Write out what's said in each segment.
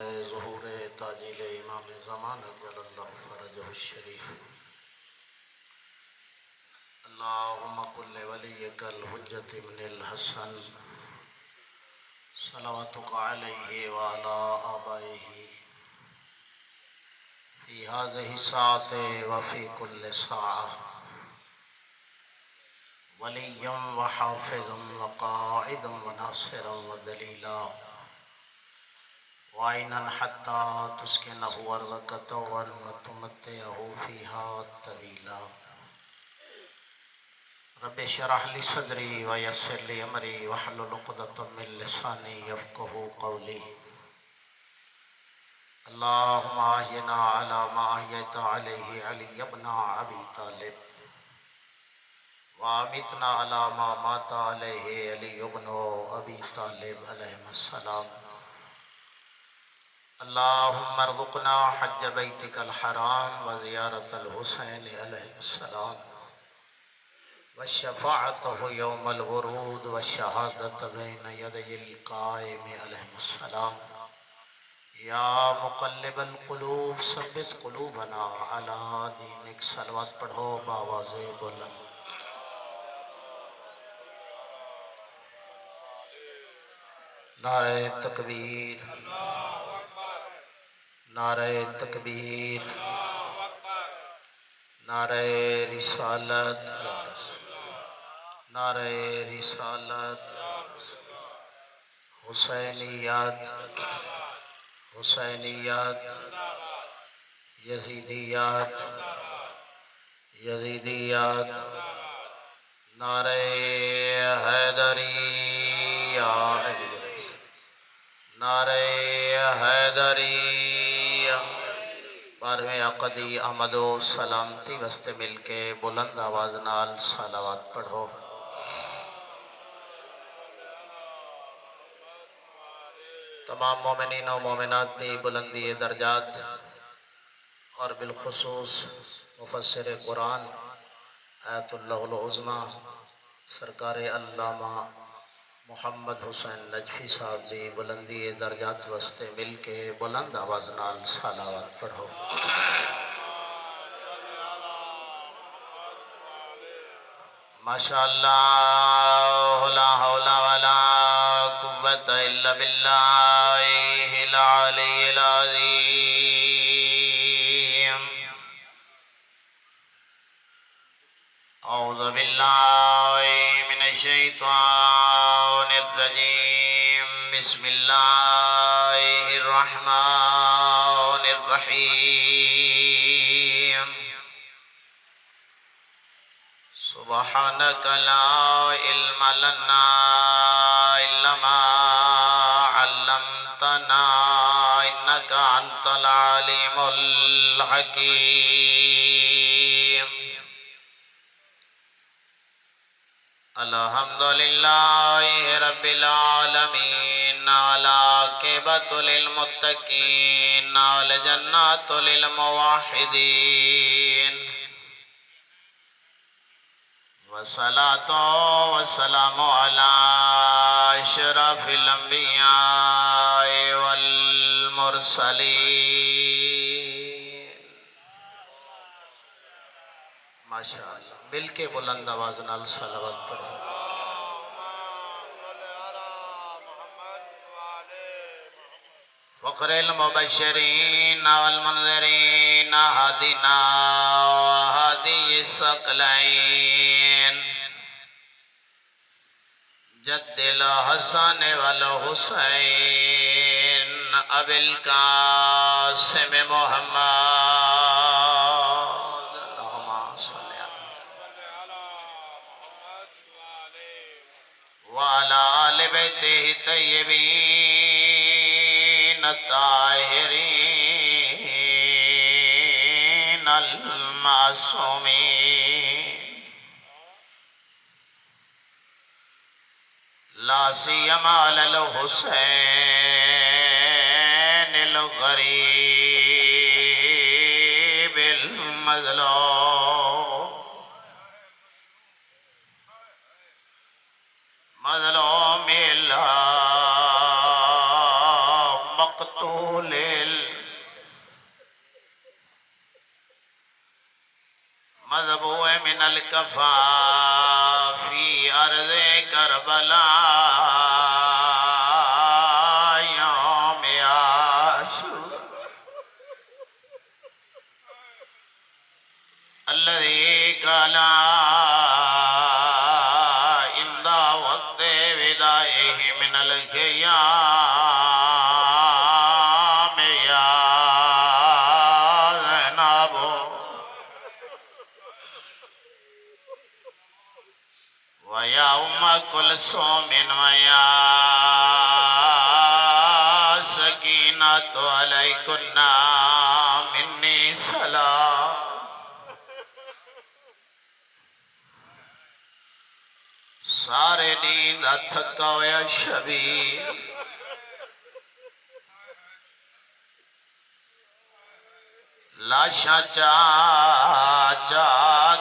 ظہور تاجیل امام زمان عجل اللہ فرجہ الشریف اللہم کل ولیک الحجت من الحسن صلواتک علیہ وعلا آبائہ فی هذه الساعة وفی کل ساعة ولیا وحافظا وقائدا وناصرا ودلیلا وعينا حتى تسكنه أرضك طوعا وتمتعه فيها طويلا رب اشرح لي صدري ويسر لي أمري واحلل عقدة من لساني يفقهوا قولي اللهم أحينا على ما أحييت عليه علي بن أبي طالب وأمتنا على ما مات عليه علي بن أبي طالب عليهم السلام اللهم ارزقنا حج بیتک الحرام وزیارت الحسین علیہ السلام وشفاعته یوم الورود والشہادت بین یدی القائم علیہ السلام یا مقلب القلوب ثبت قلوبنا علی دینک صلوات پڑھو باواز بلند نعرہ تکبیر نعرہ تکبیر نعرہ رسالت نعرہ رسالت حسینیات حسینیات یزیدیات یزیدیات نعرہ حیدری نعرہ حیدری بارہویں عقدی احمد و سلامتی وسط مل کے بلند آواز نال صلوات پڑھو تمام مومنین و مومنات دی بلندی درجات اور بالخصوص مفسر قرآن آیت اللہ العظمیٰ سرکار علامہ محمد حسین نجفی صاحب دی بلندی درجات وستے مل کے بلند آواز نال صلوات پڑھو ماشاءاللہ لا حول ولا قوة الا باللہ العلی العظیم اعوذ باللہ من الشیطان الرجیم بسم اللہ الرحمن الرحیم سبحانک لا علم لنا الا ما علمتنا انک انت العلیم الحکیم الحمدللہ رب العالمین العاقبۃ للمتقین الجنۃ للموحدین والصلاة والسلام علی اشرف الانبیاء والمرسلین ماشاءاللہ مل کے بلند آواز نال صلوات پڑھو فخر المبشرین والمنذرین ہادینا وہادی الثقلین جد الحسن والحسین ابی القاسم محمد وعلى آل بیتہ طیبین الطاہرین المعصومین لا سیما علی الحسین الغریب المظلوم مظلوم اللہ مقتول من الکفا فی ارض کربلا یوم عاشور الذي قال عند وقت ودائه من الخيام يا زينب ويا أم كلثوم ويا سكينة عليكن مني سلام سارے نیند تھکا ہویا شبیر لاشاں چا چا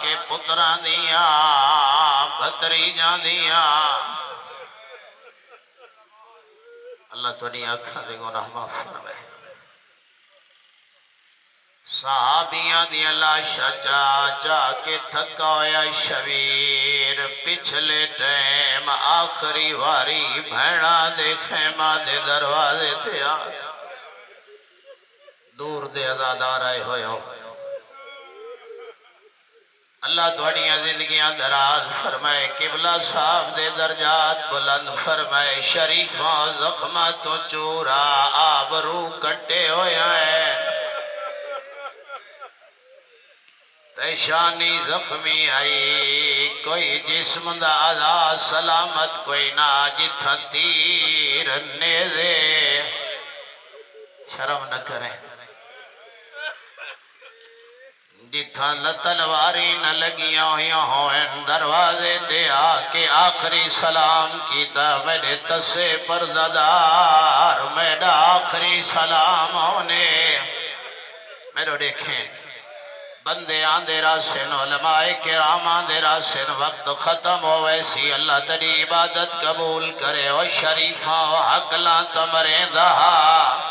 کے پتراں دیاں بھتریجاں دیاں اللہ تُوڑی آنکھاں دے گناہ معاف فرمائے صحابیاں دی لاشاں چا چا کے تھکا ہویا شبیر پچھلے ٹائم آخری واری بھیڑا دے خیمہ دے دروازے تے آ دور دے ازادار آئے ہوئے ہو اللہ تھوڑیاں زندگیاں دراز فرمائے قبلہ صاحب دے درجات بلند فرمائے شریفاں زخمہ تو چورا آبرو کٹے ہوئے ہیں پیشانی زخمی آئی کوئی جسم دا آزاد سلامت کوئی نہ جتھا تیر نیزے شرم نہ کریں جتھا تلواری نہ لگیاں ہویاں ہوئیں دروازے تے آکے آخری سلام کیتا میرے تسے پرددار میرا آخری سلام ہونے میرے دیکھیں بندے آندے راسن علماء کرام آندے راسن وقت ختم ہو ویسی اللہ تری عبادت قبول کرے و شریفاں و حقلاں تمریں دہا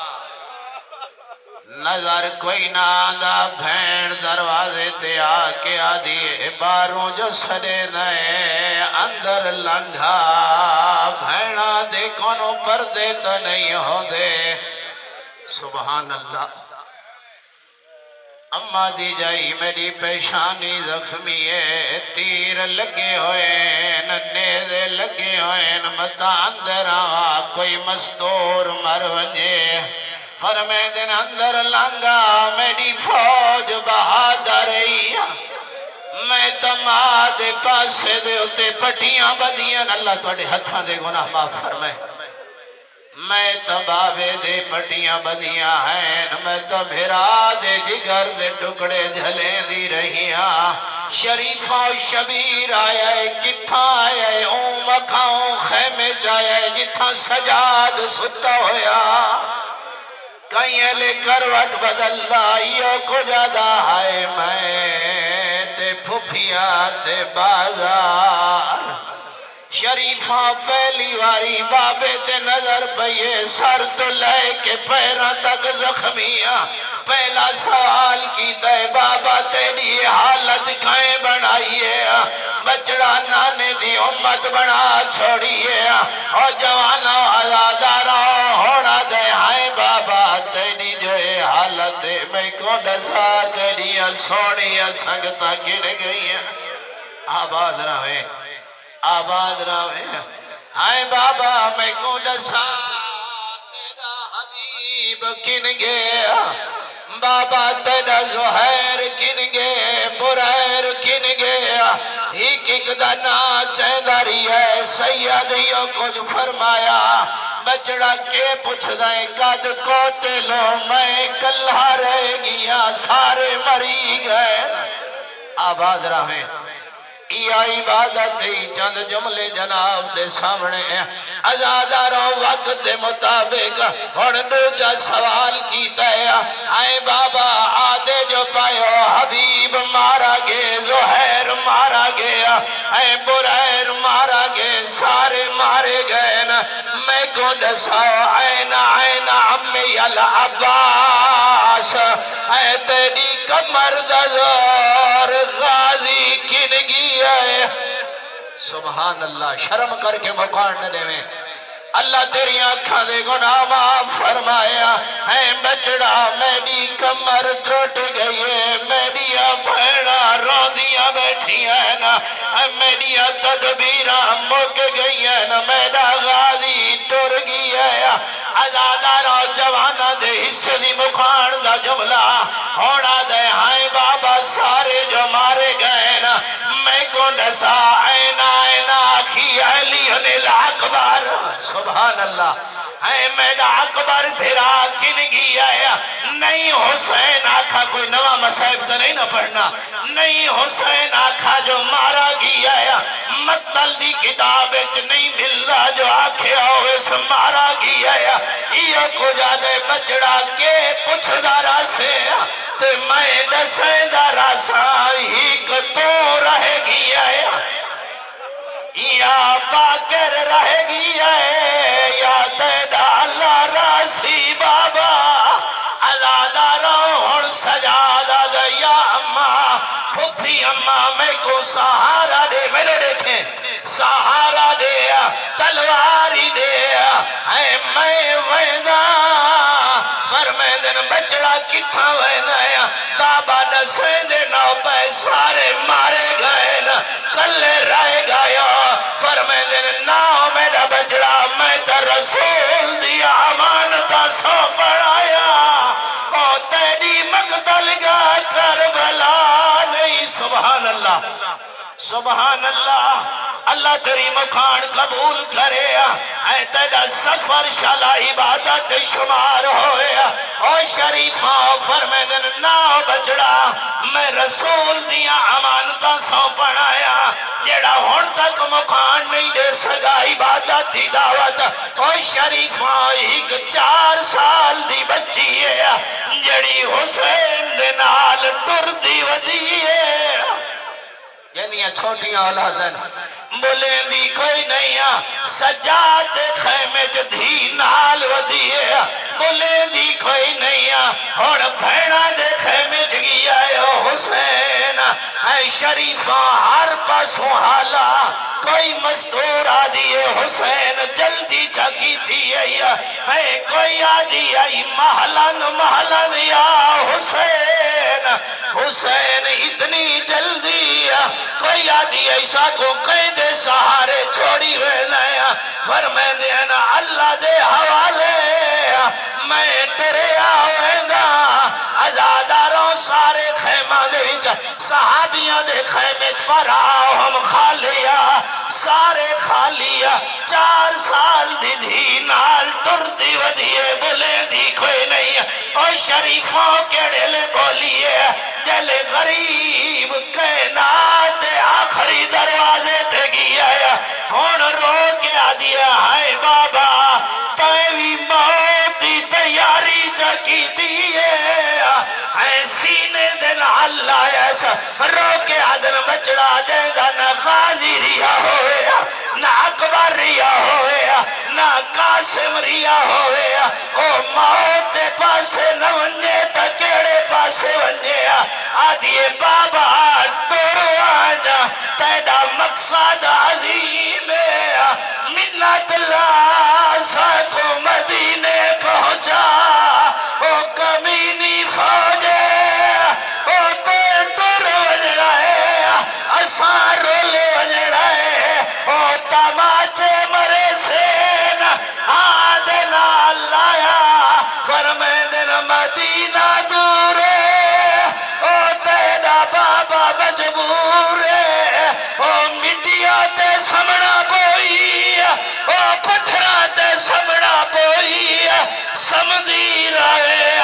نظر کوئی نہ آندہ بھین دروازے تے آکے آدھی باروں جو سڑے نئے اندر لنگھا بھینا دے کونوں پردے تو نہیں ہو دے سبحان اللہ اماں دی جائی میری پیشانی زخمی ہے تیر لگے ہوئے نیزے لگے ہوئے متا اندر آوا کوئی مستور مر ونجے فرمے دن اندر لانگا میری فوج بہادر میں تمہاد پاسے دے ہوتے پٹیاں بدیاں اللہ توڑے ہتھاں دے گناہ معاف فرمائے میں تبابے دے پٹیاں بدیاں ہیں میں تبھرا دے جگر دے ٹکڑے جھلیں دی رہیاں شریفہ و شبیر آیا ہے کتھا آیا ہے اوم اکھاؤں خیمے جایا ہے جتھا سجاد ستا ہویا کہیں لے کروٹ بدل لائیو کو جادا ہے میں تے پھوپھیا تے بازار شریفاں پہلی واری بابے تے نظر پئیے سر تو لے کے پیرہ تک زخمیاں پہلا سوال کیتا ہے بابا تیری حالت کھائیں بنائیے بچڑا نانے دی امت بنا چھوڑیے اور جوانا آزادارا ہونا دے ہائیں بابا تیری جو حالت میں کو ڈسا تیری سونی سنگتا گھڑ گئی آباد رہے آباد رہے ہائے بابا میں کو ڈسا تیرا حبیب کن گیا بابا تیرا زہیر کن گیا بریر کن گیا ایک ایک دنا چیداری ہے سیدیوں کچھ فرمایا بچڑا کے پوچھ دائیں قد کو تلو میں کلہ رہ گیا سارے مری گئے آباد رہے یا عبادت چند جملے جناب دے سامنے ازاداروں وقت دے مطابق اور دوجہ سوال کیتا ہے آئے بابا آدھے جو پائیو حبیب مارا گے زہیر مارا گیا اے بریر مارا گے سارے مارے گئے میں کو ڈساؤ عین عین عمی العباس عباس اے تیری کمر دا زور غازی کن گیا ہے سبحان اللہ شرم کر کے مقان نہ دے میں اللہ تیری آنکھاں دے گناہ معاف فرمایا ہے بچڑا میری کمر ٹوٹ گئی ہے میری بھیڑا روندیاں بیٹھی ہیں نا میری تدبیراں مک گئی ہیں نا میرا غازی ٹر گئی ہے آزادہ رو جوانا دے حصے دی مکھان دا جملہ ہونا دے ہائیں بابا سارے جو مارے گئے نا میں کو نسا اینا اینا آخی علی الاکبر سبحان اللہ اے میرا اکبر پھرا کن گیا ہے نہیں حسین آکھا کوئی نوا مسائب تو نہیں نہ پڑھنا نہیں حسین آکھا جو مارا گیا ہے مطل دی کتاب اچ نہیں مل رہا جو آکھے ہوئے سے مارا گیا ہے یہ کو جادے بچڑا کے پچھ دارا سے تے میں دسے دارا سا ہی کتو رہ گیا ہے یا باکر رہ گیا ہے یا تیڑا اللہ راسی بابا ازادہ روحن سجادہ گیا اممہ پھپی اممہ میں کو سہارا دے میرے دیکھیں سہارا دے تلواری دے اے میں ویدہ فرمیدن بچڑا کتھا ویدہ بابا نسے دے نو پہ سارے مارے گئے نا کلے رہ گیا فرمیدن ناؤ میرا بچڑا میں تا رسول دیا امانتا سو پڑھایا او تیری مقتل گا کربلا نہیں سبحان اللہ سبحان اللہ اللہ تیری مکھان قبول کرے اے تیرا سفر شالا عبادت شمار ہوئے او شریفاں فرمیدن ناؤ بچڑا میں رسول دیا امانتا سو پڑھایا جیڑا ہون تک مکھان نہیں دے سگا عبادت دی دعوت او شریفاں ایک 4 سال دی بچی ہے جیڑی حسین دے نال ٹر دی ودی ہے یعنی چھوٹیاں اولادن بولیں دی کوئی نہیں سجاد خیمے جو دھی نال ودی ہے بولیں دی کوئی نہیں اور بھیڑا دے خیمے جگیا ہے حسین اے شریفہ ہر پاسوں حالا کوئی مستور آدھی ہے حسین جلدی چاکی تھی ہے کوئی آدھی ہے محلن یا حسین حسین اتنی جلدی کوئی آدھی ایسا کو کہیں دے سہارے چھوڑی ہوئے نیا فرمائے دینا اللہ دے حوالے میں تیرے آویندا ازاداروں سارے خیمہ دے صحابیاں دے خیمے فراؤ ہم خالیا سارے خالیا 4 سال دی دھی نال ٹر دی ودیے بلے دی کوئی نہیں اور شریفوں کیڑے لے بولیے جل غریب کائنات آخری دروازے تے گیا ہے ہون رو کے آدیا ہائے بابا تیوی موت دی تیاری چکی دیئے اے سینے دن اللہ ایسا رو کے آدن بچڑا جیدہ نہ غازی ریا ہوئے نہ اکبر ریا ہوئے نہ قاسم ریا ہوئے او موت دے پاسے نہ ونجے تا کیڑے پاسے ونجے آدھیے بابا دورو آجا تیڑا مقصد عظیم ہے منت اللہ ساکو مدینے پہنچا او کمینی فوجے او تے ٹر ونجڑا ہے اسان رولے ونجڑا ہے او تماچے مرے سین آدنا اللہ فرمیدن مدینہ دورے او تیڑا بابا مجبور ہے او مٹیاں تے سمنا پوئی او پتھران تے سمنا پوئی سمزی رہے